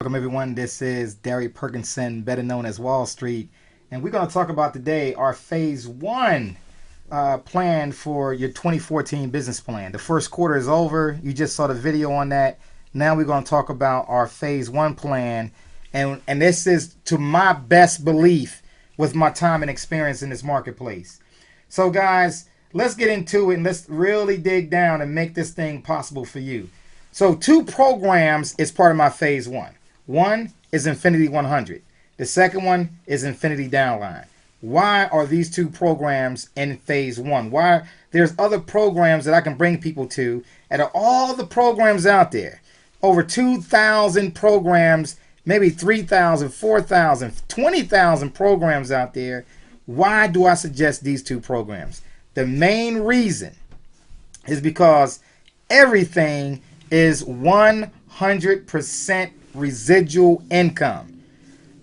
Welcome everyone, this is Derry Perkinson, better known as Wall Street, and we're going to talk about today our phase one plan for your 2014 business plan. The first quarter is over, you just saw the video on that. Now we're going to talk about our phase one plan, and this is to my best belief with my time and experience in this marketplace. So guys, let's get into it and let's really dig down and make this thing possible for you. So 2 programs is part of my phase one. One is Infinity 100. The second one is Infinity Downline. Why are these 2 programs in phase one? Why? There's other programs that I can bring people to out of all the programs out there. Over 2,000 programs, maybe 3,000, 4,000, 20,000 programs out there. Why do I suggest these 2 programs? The main reason is because everything is 100% residual income,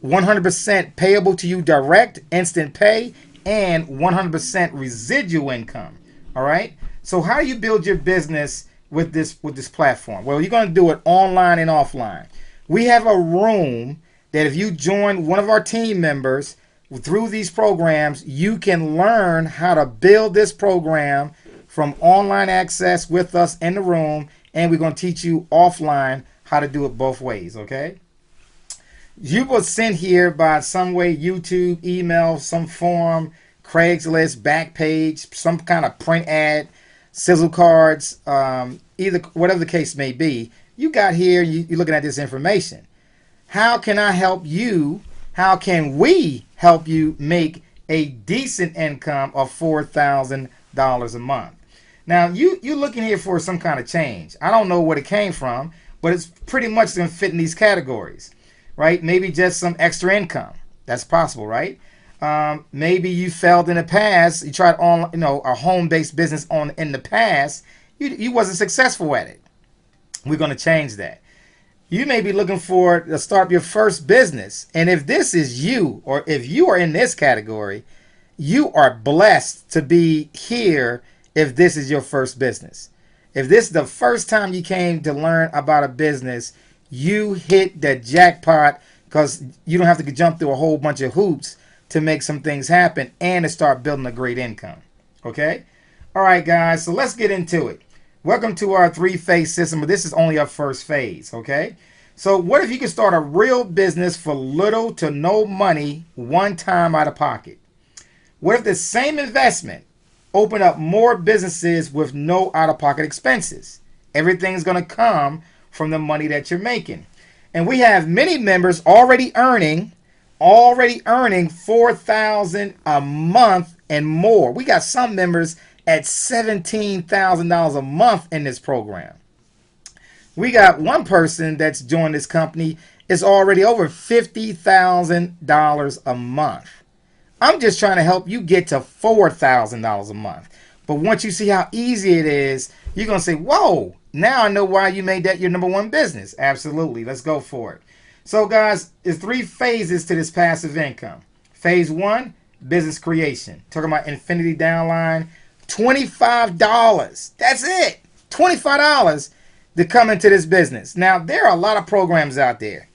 100% payable to you direct, instant pay, and 100% residual income. All right. So how do you build your business with this platform? Well, you're going to do it online and offline. We have a room that if you join one of our team members through these programs, you can learn how to build this program from online access with us in the room, and we're going to teach you offline how to do it both ways, okay? You were sent here by some way, YouTube, email, some form, Craigslist, Backpage, some kind of print ad, sizzle cards, either whatever the case may be. You got here, you're looking at this information. How can I help you? How can we help you make a decent income of $4,000 a month? Now, you're looking here for some kind of change. I don't know where it came from, but it's pretty much going to fit in these categories, right? Maybe just some extra income. That's possible, right? Maybe you failed in the past. You tried on, a home-based business in the past. You wasn't successful at it. We're going to change that. You may be looking to start your first business, and if this is you, or if you are in this category, you are blessed to be here. If this is your first business, if this is the first time you came to learn about a business, you hit the jackpot, because you don't have to jump through a whole bunch of hoops to make some things happen and to start building a great income. Okay? All right, guys, so let's get into it. Welcome to our 3-phase system, but this is only our first phase. Okay? So what if you could start a real business for little to no money one time out of pocket? What if the same investment open up more businesses with no out-of-pocket expenses? Everything's going to come from the money that you're making. And we have many members already earning $4,000 a month and more. We got some members at $17,000 a month in this program. We got one person that's joined this company is already over $50,000 a month. I'm just trying to help you get to $4,000 a month. But once you see how easy it is, you're going to say, whoa, now I know why you made that your number one business. Absolutely. Let's go for it. So guys, there's 3 phases to this passive income. Phase 1, business creation. Talking about Infinity Downline, $25. That's it. $25 to come into this business. Now, there are a lot of programs out there.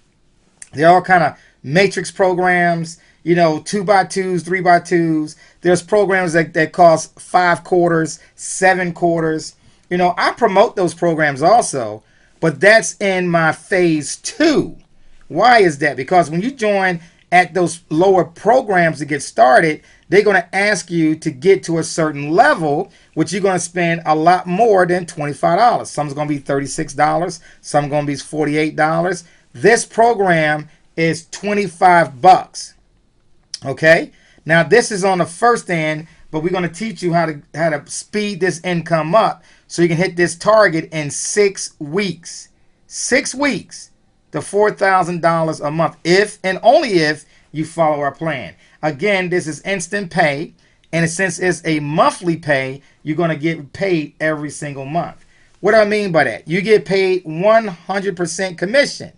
They're all kind of matrix programs. 2x2s, 3x2s. There's programs that cost 5 quarters, 7 quarters. I promote those programs also, but that's in my phase 2. Why is that? Because when you join at those lower programs to get started, they're going to ask you to get to a certain level, which you're going to spend a lot more than $25. Some's going to be $36. Some going to be $48. This program is $25. Okay, now this is on the first end, but we're going to teach you how to speed this income up so you can hit this target in 6 weeks. 6 weeks to $4,000 a month, if and only if you follow our plan. Again, this is instant pay, and since it's a monthly pay, you're going to get paid every single month. What do I mean by that? You get paid 100% commission.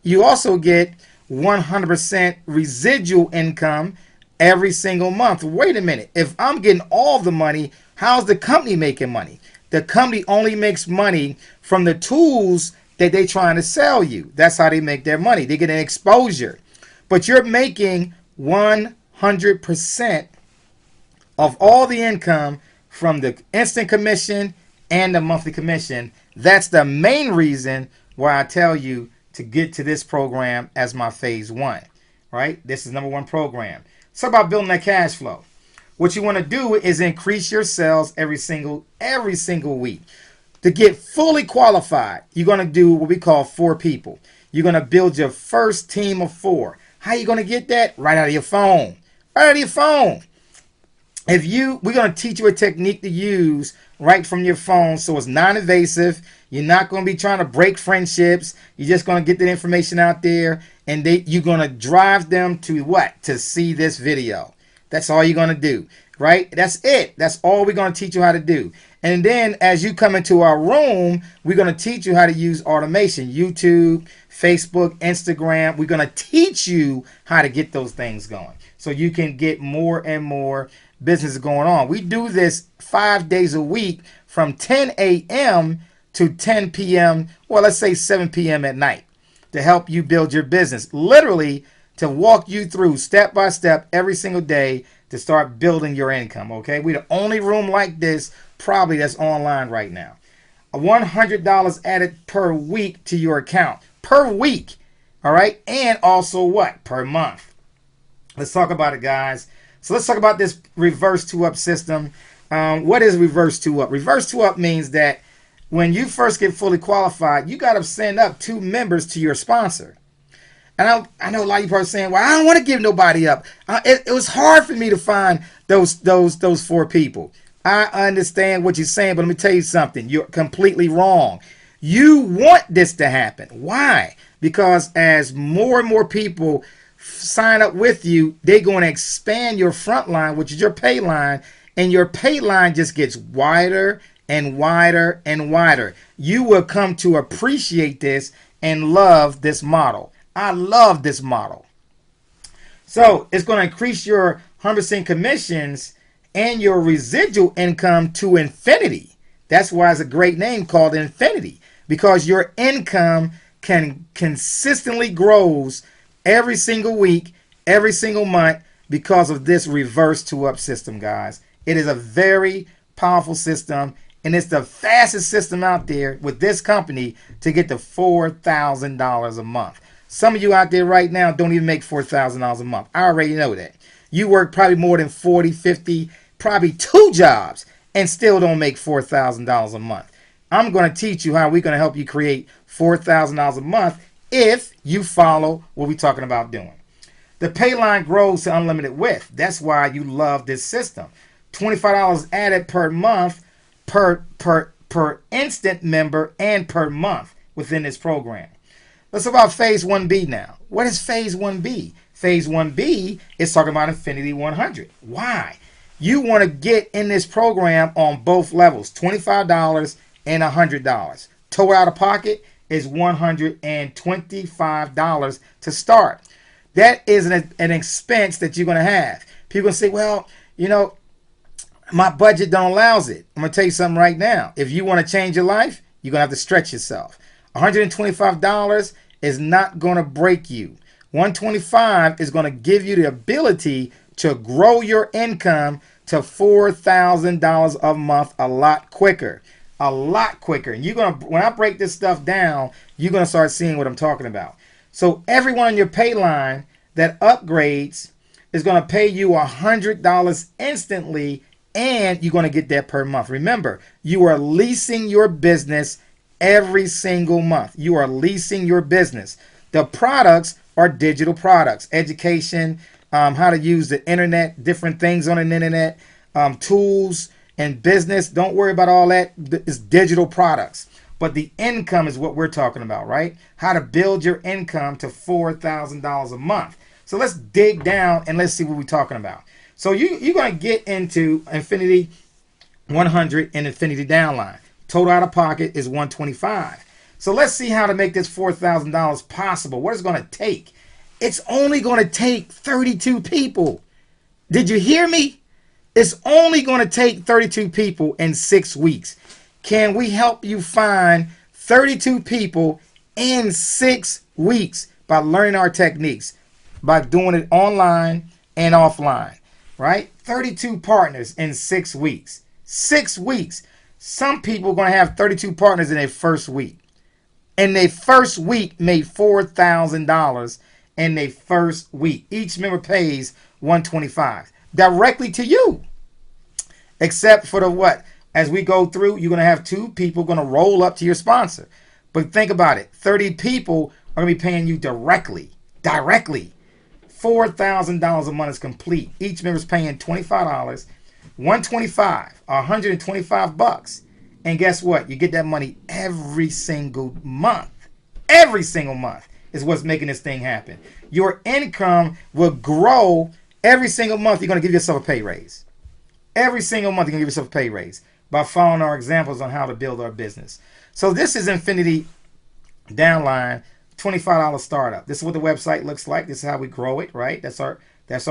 You also get 100% residual income every single month. Wait a minute. If I'm getting all the money, how's the company making money? The company only makes money from the tools that they trying to sell you. That's how they make their money. They get an exposure. But you're making 100% of all the income from the instant commission and the monthly commission. That's the main reason why I tell you to get to this program as my phase one, right? This is number one program. It's about building that cash flow. What you want to do is increase your sales every single week. To get fully qualified, you're going to do what we call 4 people. You're going to build your first team of 4. How are you going to get that? Right out of your phone. Right out of your phone. We're going to teach you a technique to use right from your phone, so it's non-invasive. You're not going to be trying to break friendships. You're just going to get the information out there, and you're going to drive them to what? To see this video. That's all you're going to do, right? That's it. That's all we're going to teach you how to do. And then as you come into our room, we're going to teach you how to use automation, YouTube, Facebook, Instagram. We're going to teach you how to get those things going so you can get more and more business going on. We do this 5 days a week from 10 a.m. to 10 p.m. Well, let's say 7 p.m. at night to help you build your business. Literally to walk you through step by step every single day to start building your income, okay? We're the only room like this probably that's online right now. $100 added per week to your account. Per week, all right? And also what? Per month. Let's talk about it, guys. So let's talk about this reverse 2-up system. What is reverse 2-up? Reverse 2-up means that when you first get fully qualified, you got to send up 2 members to your sponsor. And I know a lot of you are saying, well, I don't want to give nobody up. It was hard for me to find those 4 people. I understand what you're saying, but let me tell you something. You're completely wrong. You want this to happen. Why? Because as more and more people sign up with you, they're going to expand your front line, which is your pay line, and your pay line just gets wider and wider and wider. You will come to appreciate this and love this model. I love this model. So it's going to increase your 100% commissions and your residual income to infinity. That's why it's a great name called Infinity, because your income can consistently grows every single week, every single month because of this reverse 2-up system, guys. It is a very powerful system, and it's the fastest system out there with this company to get to $4,000 a month. Some of you out there right now don't even make $4,000 a month. I already know that. You work probably more than 40, 50, probably 2 jobs and still don't make $4,000 a month. I'm going to teach you how we're going to help you create $4,000 a month if you follow what we're talking about doing. The pay line grows to unlimited width. That's why you love this system. $25 added per month per instant member and per month within this program. Let's talk about phase 1B now. What is phase 1B? Phase 1B is talking about Infinity 100. Why? You want to get in this program on both levels, $25 and $100. Total out of pocket is $125 to start. That is an expense that you're going to have. People say, well, you know, my budget don't allow it. I'm going to tell you something right now. If you want to change your life, you're going to have to stretch yourself. $125 is not going to break you. $125 is going to give you the ability to grow your income to $4,000 a month a lot quicker. A lot quicker. And you're going to, when I break this stuff down, you're going to start seeing what I'm talking about. So everyone on your pay line that upgrades is going to pay you $100 instantly, and you're going to get that per month. Remember, you are leasing your business every single month. You are leasing your business. The products are digital products, education, how to use the internet, different things on the internet, tools and business. Don't worry about all that. It's digital products. But the income is what we're talking about, right? How to build your income to $4,000 a month. So let's dig down and let's see what we're talking about. So you're going to get into Infinity 100 and Infinity Downline. Total out of pocket is $125. So let's see how to make this $4,000 possible. What is it going to take? It's only going to take 32 people. Did you hear me? It's only going to take 32 people in 6 weeks. Can we help you find 32 people in 6 weeks by learning our techniques, by doing it online and offline, right? 32 partners in 6 weeks. 6 weeks. Some people are going to have 32 partners in their first week. And their first week made $4,000 in their first week. Each member pays $125 directly to you. Except for the what? As we go through, you're going to have 2 people going to roll up to your sponsor. But think about it. 30 people are going to be paying you directly. $4,000 a month is complete. Each member is paying $25, $125, $125. And guess what? You get that money every single month. Every single month is what's making this thing happen. Your income will grow every single month. You're going to give yourself a pay raise. Every single month, you're going to give yourself a pay raise by following our examples on how to build our business. So this is Infinity Downline, $25 startup. This is what the website looks like. This is how we grow it, right? That's our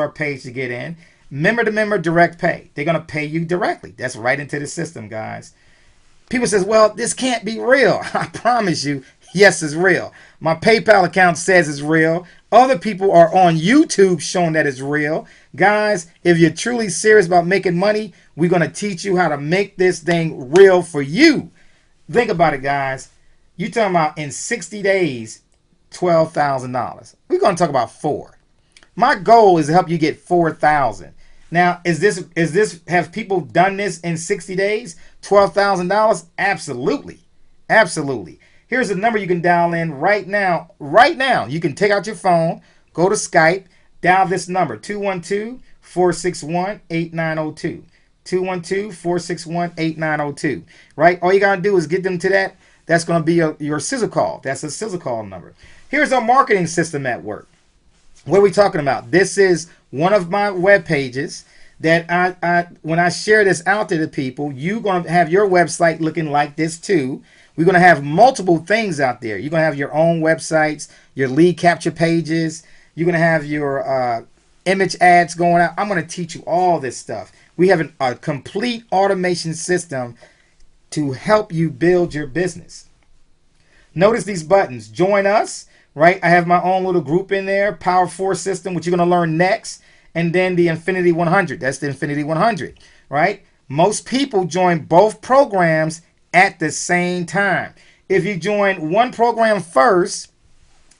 page to get in. Member to member direct pay. They're going to pay you directly. That's right into the system, guys. People says, well, this can't be real. I promise you, yes, it's real. My PayPal account says it's real. Other people are on YouTube showing that it's real. Guys, if you're truly serious about making money, we're going to teach you how to make this thing real for you. Think about it, guys. You're talking about in 60 days, $12,000. We're going to talk about 4. My goal is to help you get 4,000. Now, have people done this in 60 days? $12,000? Absolutely. Absolutely. Here's a number you can dial in right now. Right now, you can take out your phone, go to Skype, dial this number, 212-461-8902. 212-461-8902. Right? All you got to do is get them to that. That's going to be your sizzle call. That's a sizzle call number. Here's our marketing system at work. What are we talking about? This is one of my web pages that when I share this out to the people, you're going to have your website looking like this too. We're going to have multiple things out there. You're going to have your own websites, your lead capture pages. You're going to have your image ads going out. I'm going to teach you all this stuff. We have a complete automation system to help you build your business. Notice these buttons. Join us, right? I have my own little group in there. Power 4 system, which you're going to learn next. And then the Infinity 100. That's the Infinity 100, right? Most people join both programs at the same time. If you join one program first,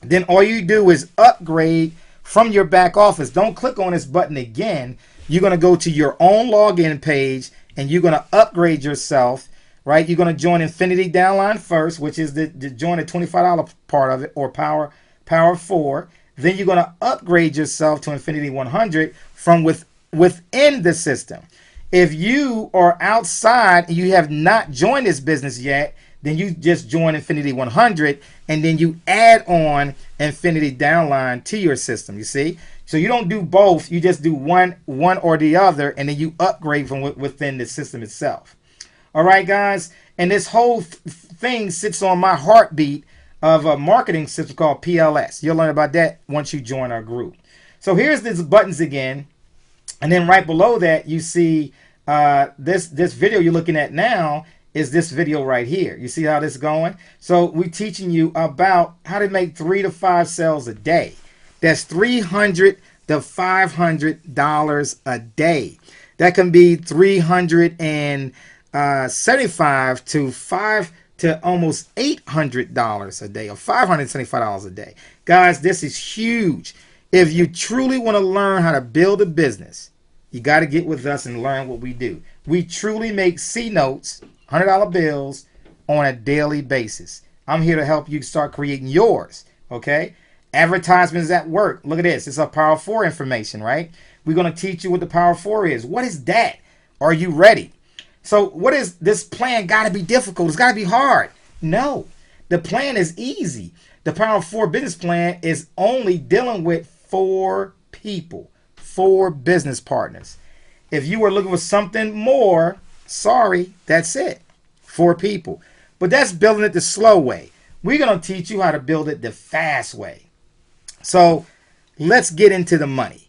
then all you do is upgrade from your back office. Don't click on this button again. You're going to go to your own login page and you're going to upgrade yourself, right? You're going to join Infinity Downline first, which is the join the $25 part of it, or Power 4. Then you're going to upgrade yourself to Infinity 100 from within the system. If you are outside and you have not joined this business yet, then you just join Infinity 100 and then you add on Infinity Downline to your system, you see? So you don't do both, you just do one or the other, and then you upgrade from within the system itself. All right, guys? And this whole thing sits on my heartbeat of a marketing system called PLS. You'll learn about that once you join our group. So here's these buttons again. And then right below that, you see this video you're looking at now is this video right here. You see how this is going? So we're teaching you about how to make 3 to 5 sales a day. That's $300 to $500 a day. That can be $375 to almost $800 a day, or $575 a day. Guys, this is huge. If you truly want to learn how to build a business, you got to get with us and learn what we do. We truly make C notes, $100 bills, on a daily basis. I'm here to help you start creating yours, okay? Advertisements at work. Look at this. It's a Power 4 information, right? We're going to teach you what the Power 4 is. What is that? Are you ready? So what is this plan? Got to be difficult. It's got to be hard. No, the plan is easy. The Power 4 business plan is only dealing with 4 people, 4 business partners. If you were looking for something more, sorry, that's it. 4 people. But that's building it the slow way. We're going to teach you how to build it the fast way. So let's get into the money.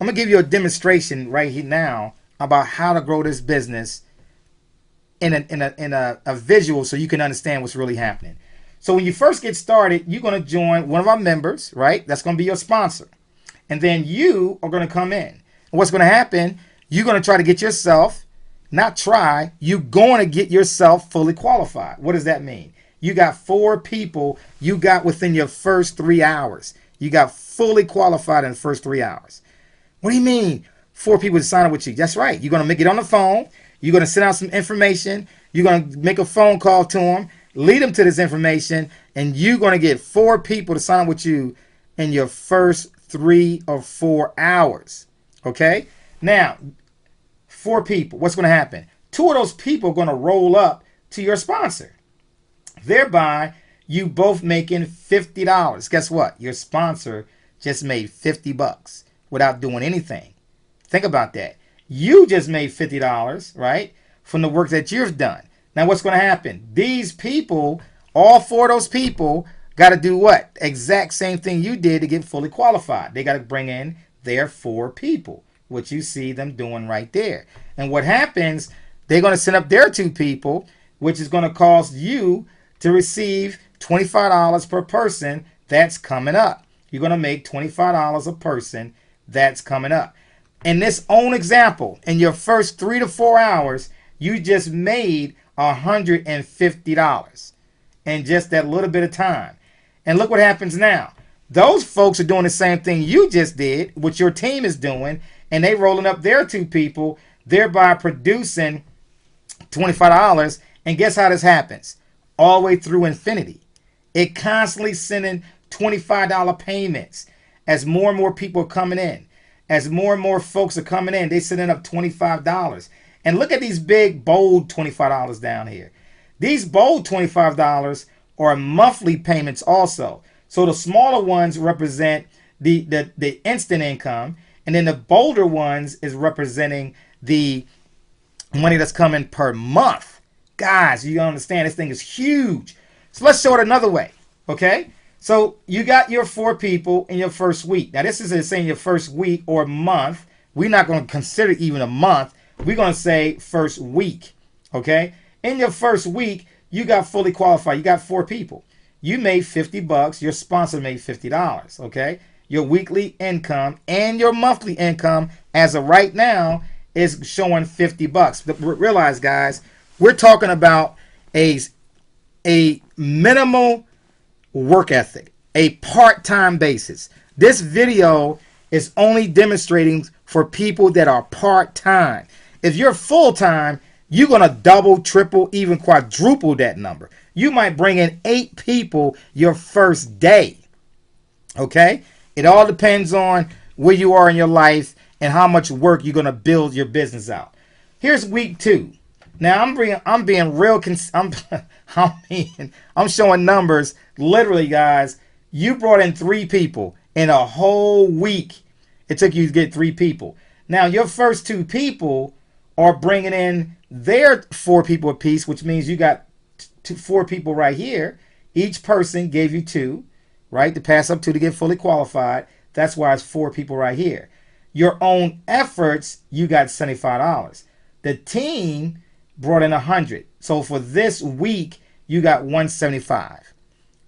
I'm going to give you a demonstration right here now about how to grow this business in a visual so you can understand what's really happening. So when you first get started, you're going to join one of our members, right? That's going to be your sponsor. And then you are going to come in. And what's going to happen, you're going to try to get yourself, not try, you're going to get yourself fully qualified. What does that mean? You got 4 people you got within your first 3 hours. You got fully qualified in the first 3 hours. What do you mean 4 people to sign up with you? That's right. You're going to make it on the phone. You're going to send out some information. You're going to make a phone call to them, lead them to this information, and you're going to get 4 people to sign up with you in your first 3 or 4 hours. Okay? Now, 4 people. What's going to happen? 2 of those people are going to roll up to your sponsor. Thereby, you both making $50. Guess what? Your sponsor just made $50 without doing anything. Think about that. You just made $50, right, from the work that you've done. Now, what's going to happen? These people, all 4 of those people, got to do what? Exact same thing you did to get fully qualified. They got to bring in their 4 people, which you see them doing right there. And what happens, they're going to send up their 2 people, which is going to cost you to receive $25 per person. That's coming up. You're going to make $25 a person. That's coming up. In this own example, in your first 3 to 4 hours, you just made $150 in just that little bit of time. And look what happens now. Those folks are doing the same thing you just did, what your team is doing, and they rolling up their 2 people, thereby producing $25. And guess how this happens? All the way through infinity. It constantly sending $25 payments as more and more people are coming in. As more and more folks are coming in, they sending up $25. And look at these big, bold $25 down here. These bold $25 are monthly payments also. So the smaller ones represent the instant income, and then the bolder ones is representing the money that's coming per month. Guys, you understand this thing is huge. So let's show it another way, okay? So you got your 4 people in your first week. Now this is saying your first week or month. We're not going to consider even a month. We're going to say first week, okay? In your first week, you got fully qualified. You got 4 people. You made $50. Your sponsor made $50, okay? Your weekly income and your monthly income as of right now is showing $50. But realize, guys, we're talking about a minimal work ethic, a part-time basis. This video is only demonstrating for people that are part-time. If you're full-time, you're going to double, triple, even quadruple that number. You might bring in 8 people your first day. Okay? It all depends on where you are in your life and how much work you're going to build your business out. Here's week 2. Now I'm being real. I'm showing numbers. Literally, guys, you brought in 3 people in a whole week. It took you to get 3 people. Now your first 2 people are bringing in their 4 people apiece, which means you got 4 people right here. Each person gave you 2, right, to pass up to get fully qualified. That's why it's 4 people right here. Your own efforts, you got $75. The team brought in 100. So for this week, you got 175.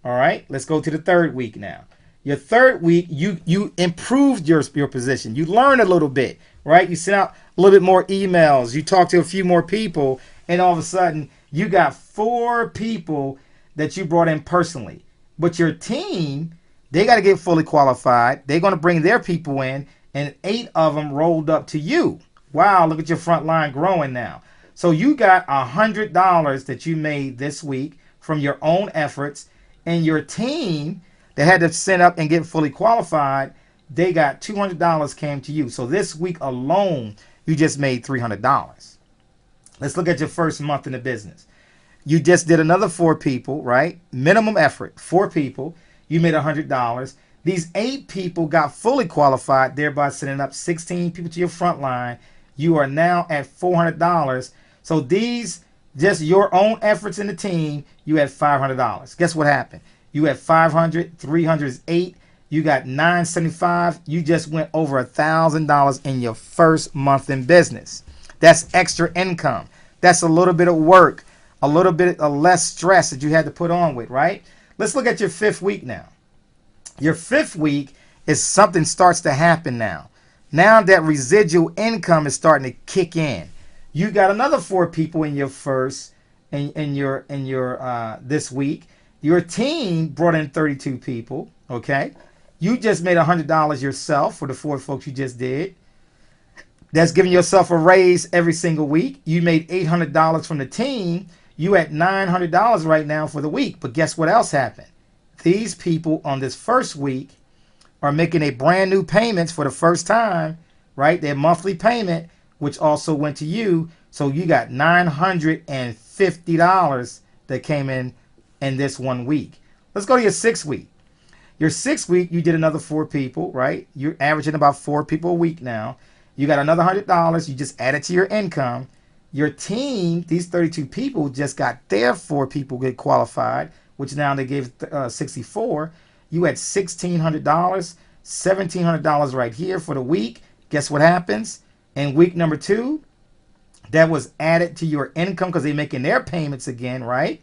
All right, let's go to the 3rd week now. Your 3rd week, you improved your position. You learned a little bit, right? You sent out a little bit more emails. You talked to a few more people, and all of a sudden, you got 4 people that you brought in personally. But your team, they got to get fully qualified. They're going to bring their people in, and 8 of them rolled up to you. Wow, look at your front line growing now. So you got $100 that you made this week from your own efforts, and your team that had to send up and get fully qualified, they got $200 came to you. So this week alone, you just made $300. Let's look at your first month in the business. You just did another 4 people, right? Minimum effort, 4 people. You made $100. These 8 people got fully qualified, thereby sending up 16 people to your front line. You are now at $400. So these, just your own efforts in the team, you had $500. Guess what happened? You had 500, 300 is 8. You got 975. You just went over $1,000 in your first month in business. That's extra income. That's a little bit of work, a little bit of less stress that you had to put on with, right? Let's look at your 5th week now. Your 5th week is something starts to happen now. Now that residual income is starting to kick in. You got another 4 people in your first in your this week. Your team brought in 32 people. Okay, you just made $100 yourself for the 4 folks you just did. That's giving yourself a raise every single week. You made $800 from the team. You at $900 right now for the week. But guess what else happened? These people on this first week are making a brand new payments for the first time, right? Their monthly payment, which also went to you. So you got $950 that came in this 1 week. Let's go to your 6th week. Your 6th week, you did another 4 people, right? You're averaging about 4 people a week now. You got another $100. You just added to your income. Your team, these 32 people, just got their 4 people get qualified, which now they gave 64. You had $1,600, $1,700 right here for the week. Guess what happens? In week number 2, that was added to your income because they're making their payments again, right?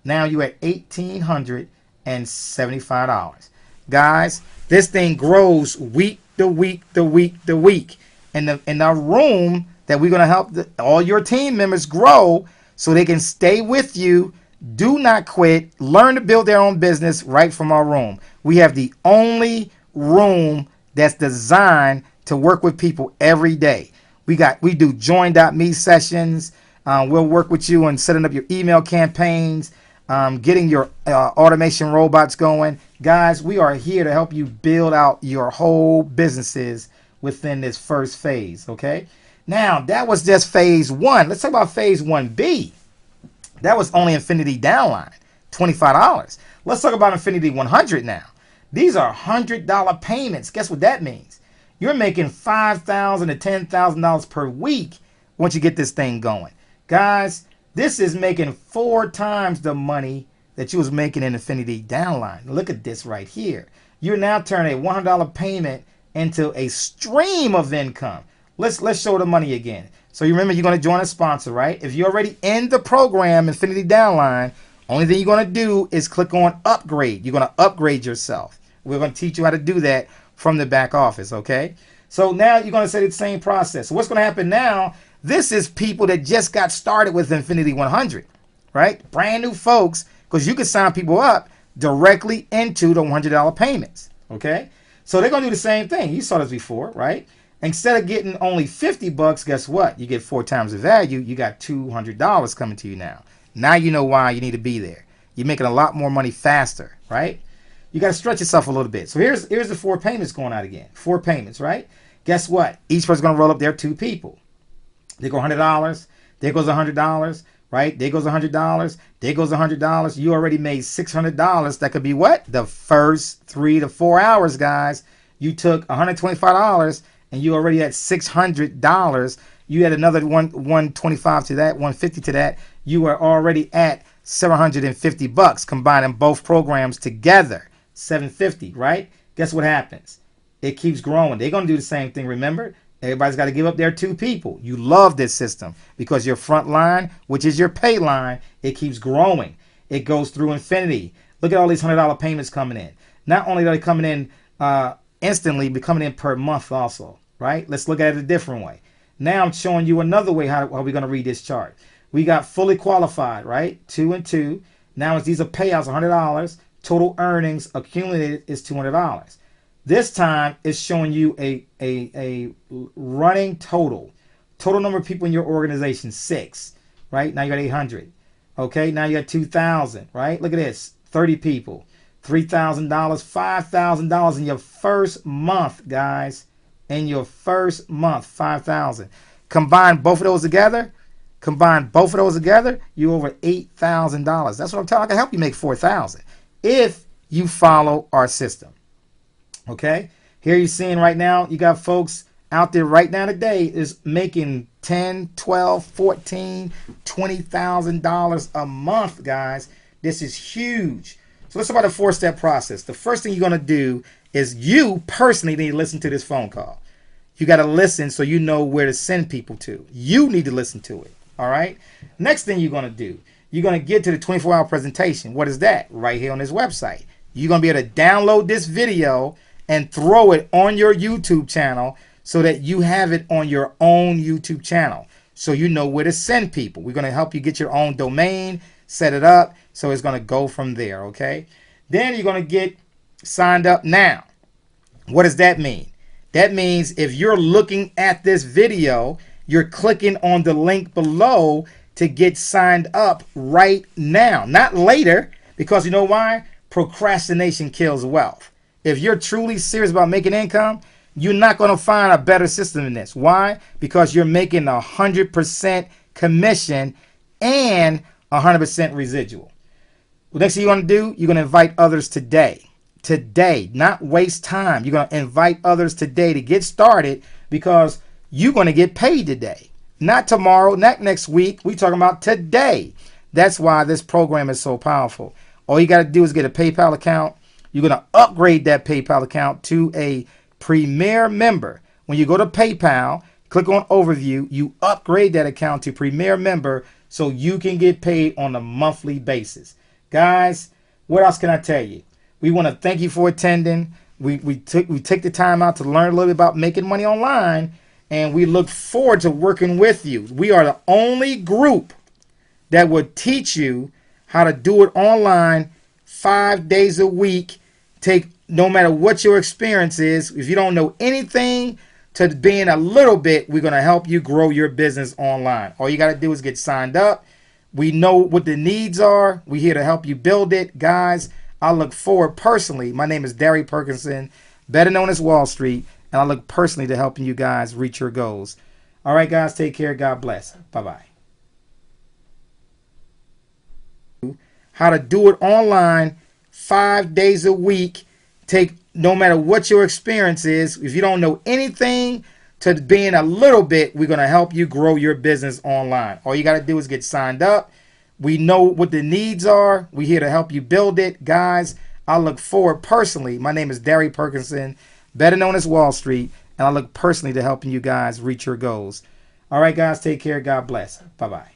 Now you at $1,875. Guys, this thing grows week to week to week to week. And in our room that we're going to help all your team members grow so they can stay with you. Do not quit. Learn to build their own business right from our room. We have the only room that's designed to work with people every day. We do join.me sessions. We'll work with you on setting up your email campaigns, getting your automation robots going. Guys, we are here to help you build out your whole businesses within this first phase, okay? Now, that was just phase 1. Let's talk about phase 1B. That was only Infinity Downline, $25. Let's talk about Infinity 100 now. These are $100 payments. Guess what that means? You're making $5,000 to $10,000 per week once you get this thing going. Guys, this is making 4 times the money that you was making in Infinity Downline. Look at this right here. You're now turning a $100 payment into a stream of income. Let's show the money again. So you remember you're going to join a sponsor, right? If you're already in the program, Infinity Downline, only thing you're going to do is click on upgrade. You're going to upgrade yourself. We're going to teach you how to do that from the back office, okay? So now you're going to say the same process. So what's going to happen now, this is people that just got started with Infinity 100, right? Brand new folks, because you can sign people up directly into the $100 payments, okay? So they're going to do the same thing. You saw this before, right? Instead of getting only $50, guess what? You get 4 times the value. You got $200 coming to you now. Now you know why you need to be there. You're making a lot more money faster, right? You got to stretch yourself a little bit. So here's the 4 payments going out again. 4 payments, right? Guess what? Each person's going to roll up their 2 people. They go $100. There goes $100, right? There goes $100. There goes $100. You already made $600. That could be what? The first 3 to 4 hours, guys. You took $125 and you already had $600. You had another 125 to that, 150 to that. You are already at $750 combining both programs together. $750, right? Guess what happens? It keeps growing. They're going to do the same thing. Remember, everybody's got to give up their 2 people. You love this system because your front line, which is your pay line, it keeps growing. It goes through infinity. Look at all these $100 payments coming in. Not only are they coming in instantly, but coming in per month also, right? Let's look at it a different way. Now I'm showing you another way how we're going to read this chart. We got fully qualified, right? 2 and 2. Now these are payouts, $100. Total earnings accumulated is $200. This time it's showing you a running total. Total number of people in your organization, 6, right? Now you got 800. Okay, now you got 2,000, right? Look at this, 30 people, $3,000, $5,000 in your first month, guys. In your first month, $5,000. Combine both of those together, you over $8,000. That's what I'm telling you. I can help you make $4,000 if you follow our system. Okay, here you're seeing right now, you got folks out there right now today is making $10, $12, $14, $20,000 a month, guys. This is huge. So let's talk about the 4-step process. The first thing you're going to do is you personally need to listen to this phone call. You got to listen so you know where to send people to. You need to listen to it. All right. Next thing you're going to do, you're going to get to the 24-hour presentation. What is that? Right here on this website. You're going to be able to download this video and throw it on your YouTube channel so that you have it on your own YouTube channel, so you know where to send people. We're going to help you get your own domain, set it up, so it's going to go from there, okay? Then you're going to get signed up now. What does that mean? That means if you're looking at this video, you're clicking on the link below to get signed up right now, not later, because you know why? Procrastination kills wealth. If you're truly serious about making income, you're not going to find a better system than this. Why? Because you're making 100% commission and 100% residual. The next thing you're going to do, you're going to invite others today. Today, not waste time. You're going to invite others today to get started, because you're going to get paid today. Not tomorrow, not next week. We're talking about today. That's why this program is so powerful. All you got to do is get a PayPal account. You're going to upgrade that PayPal account to a Premier member. When you go to PayPal, click on Overview, you upgrade that account to Premier member so you can get paid on a monthly basis. Guys, what else can I tell you? We want to thank you for attending. We take the time out to learn a little bit about making money online, and we look forward to working with you. We are the only group that will teach you how to do it online 5 days a week. No matter what your experience is, if you don't know anything to being a little bit, we're going to help you grow your business online. All you got to do is get signed up. We know what the needs are. We're here to help you build it. Guys, I look forward personally. My name is Derry Perkinson, better known as Wall Street, and I look personally to helping you guys reach your goals. All right, guys, take care. God bless. Bye-bye. How to do it online 5 days a week. No matter what your experience is, if you don't know anything to being a little bit, we're going to help you grow your business online. All you got to do is get signed up. We know what the needs are. We're here to help you build it. Guys, I look forward personally. My name is Derry Perkinson, better known as Wall Street, and I look personally to helping you guys reach your goals. All right, guys, take care. God bless. Bye-bye.